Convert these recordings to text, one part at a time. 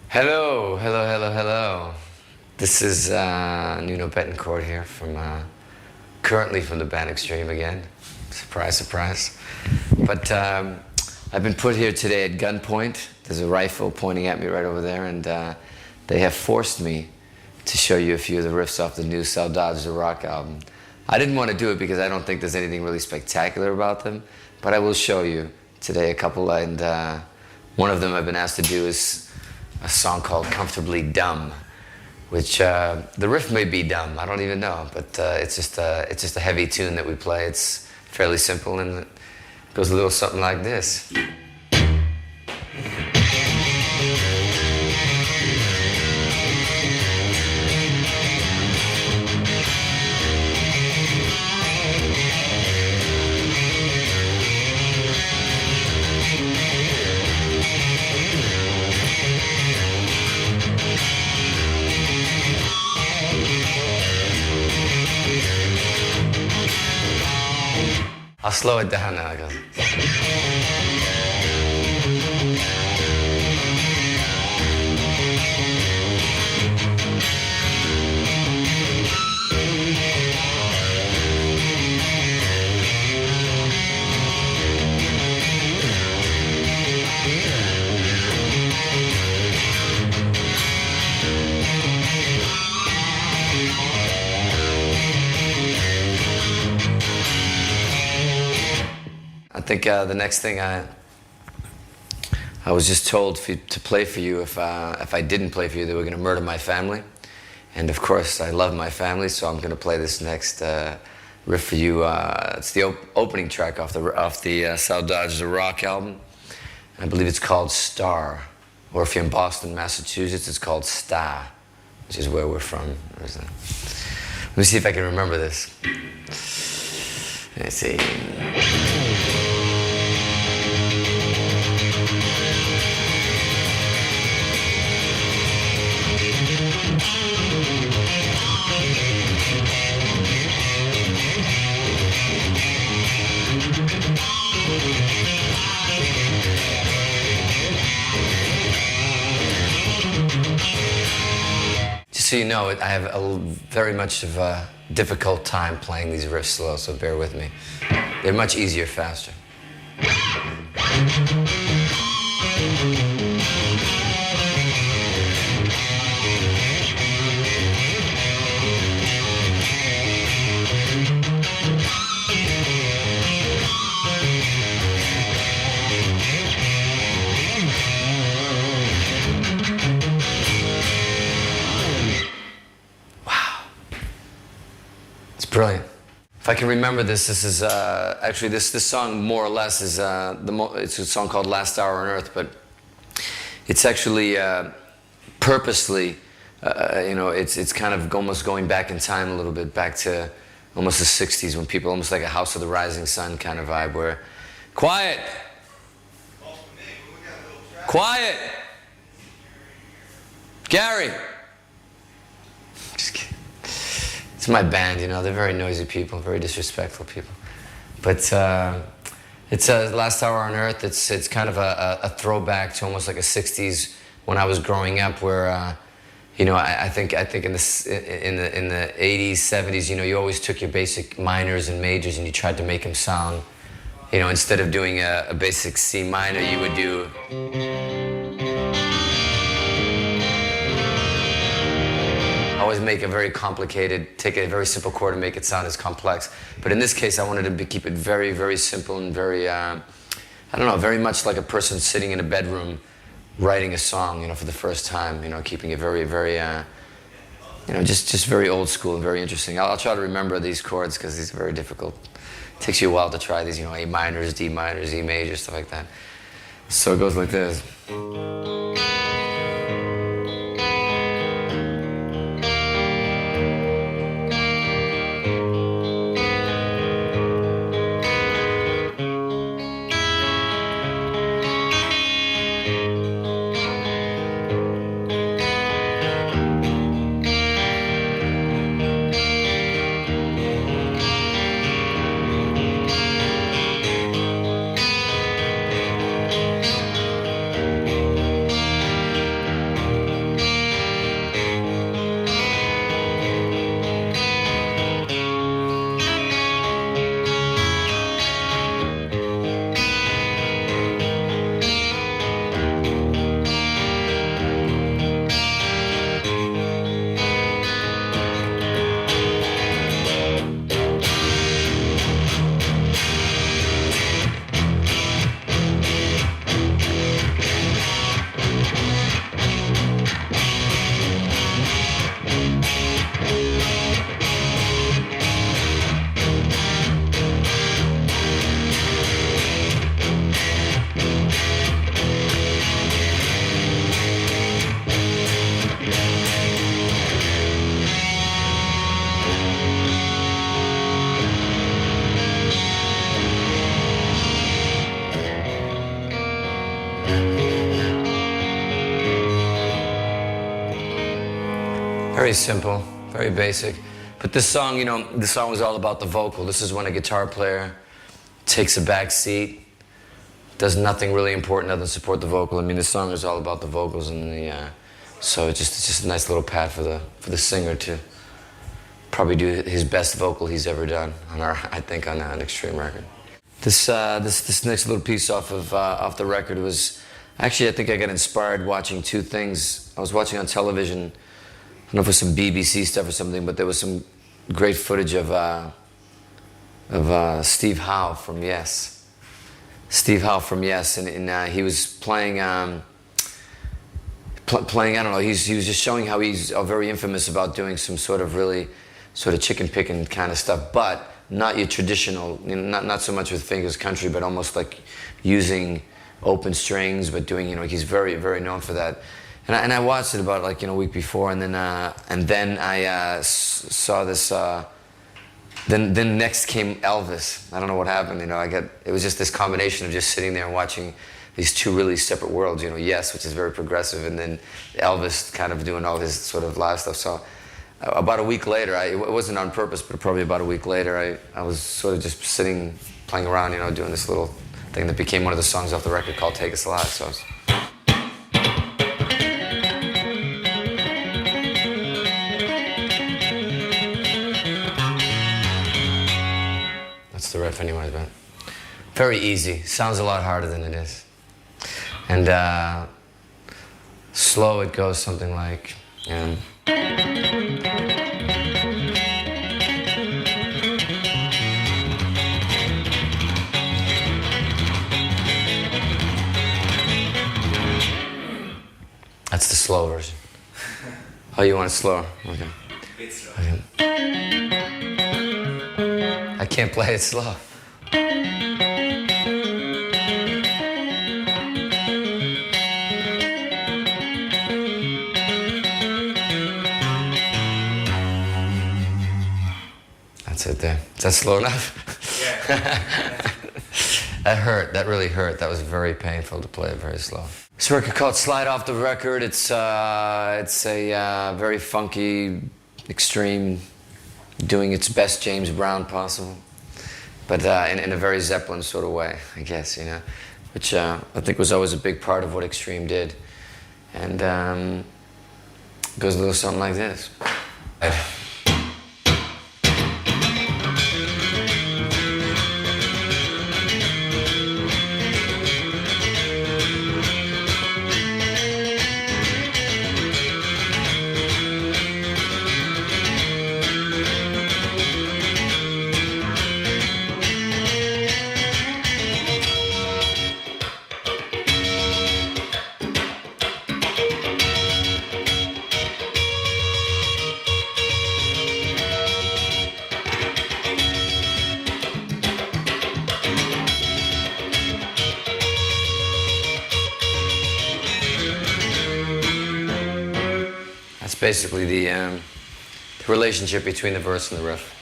Hello, hello, hello, hello. This is Nuno Bettencourt here currently from the band Extreme again. Surprise, surprise. But I've been put here today at gunpoint. There's a rifle pointing at me right over there, and they have forced me to show you a few of the riffs off the new Saudades do Rock album. I didn't want to do it because I don't think there's anything really spectacular about them, but I will show you today a couple, and one of them I've been asked to do is a song called Comfortably Dumb, which the riff may be dumb, I don't even know, but it's just a heavy tune that we play. It's fairly simple, and it goes a little something like this. I'll slow it down now. I think the next thing I was just told to play for you, if I didn't play for you, they were going to murder my family. And of course, I love my family, so I'm going to play this next riff for you. It's the opening track off the Saudades do Rock album. I believe it's called Star, or if you're in Boston, Massachusetts, it's called Sta, which is where we're from. Let me see if I can remember this. Let's see. Just so you know, I have very much of a difficult time playing these riffs slow, so bear with me. They're much easier faster. Brilliant. If I can remember this is actually this song more or less is it's a song called Last Hour on Earth, but it's actually purposely it's kind of almost going back in time a little bit, back to almost the 60s, when people, almost like a House of the Rising Sun kind of vibe, where quiet, quiet, Gary. Just kidding. It's my band, you know, they're very noisy people, very disrespectful people. But it's Last Hour on Earth. It's kind of a throwback to almost like a 60s when I was growing up, where you know, I think in the 80s, 70s, you know, you always took your basic minors and majors and you tried to make them sound, you know, instead of doing a basic C minor, you would do. Always make a very complicated, take a very simple chord and make it sound as complex. But in this case, I wanted to keep it very, very simple and very, I don't know, very much like a person sitting in a bedroom writing a song, you know, for the first time, you know, keeping it very, very, you know, just very old school and very interesting. I'll try to remember these chords because these are very difficult. It takes you a while to try these, you know, A minors, D minors, E majors, stuff like that. So it goes like this. Very simple, very basic. But this song, you know, the song was all about the vocal. This is when a guitar player takes a back seat, does nothing really important other than support the vocal. I mean, the song is all about the vocals, and so it's just a nice little pad for the singer to probably do his best vocal he's ever done on I think on an Extreme record. This next little piece off the record was actually, I think I got inspired watching two things. I was watching on television, I don't know if it was some BBC stuff or something, but there was some great footage of Steve Howe from Yes. Steve Howe from Yes, and he was playing, playing, I don't know, he was just showing how he's very infamous about doing some sort of really sort of chicken picking kind of stuff, but not your traditional, you know, not so much with fingers country, but almost like using open strings, but doing, you know, he's very, very known for that. And I watched it about like, you know, a week before, and then I saw this. Then next came Elvis. I don't know what happened. You know, it was just this combination of just sitting there and watching these two really separate worlds. You know, Yes, which is very progressive, and then Elvis kind of doing all his sort of live stuff. So about a week later, it wasn't on purpose, but probably about a week later, I was sort of just sitting, playing around, you know, doing this little thing that became one of the songs off the record called "Take Us Alive." So. The riff anyways, but very easy. Sounds a lot harder than it is. And slow it goes something like, that's the slow version. Oh, you want it slower? Okay. It's slow. Okay. I can't play it slow. That's it there. Is that slow enough? Yeah. That hurt. That really hurt. That was very painful to play it very slow. It's a record called Slide Off the Record. It's a very funky, extreme, doing its best James Brown possible, but in a very Zeppelin sort of way, I guess, you know, which I think was always a big part of what Extreme did. And goes a little something like this. Basically the relationship between the verse and the riff.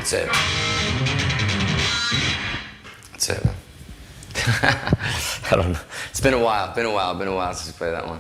That's it. That's it, man. I don't know. It's been a while since we played that one.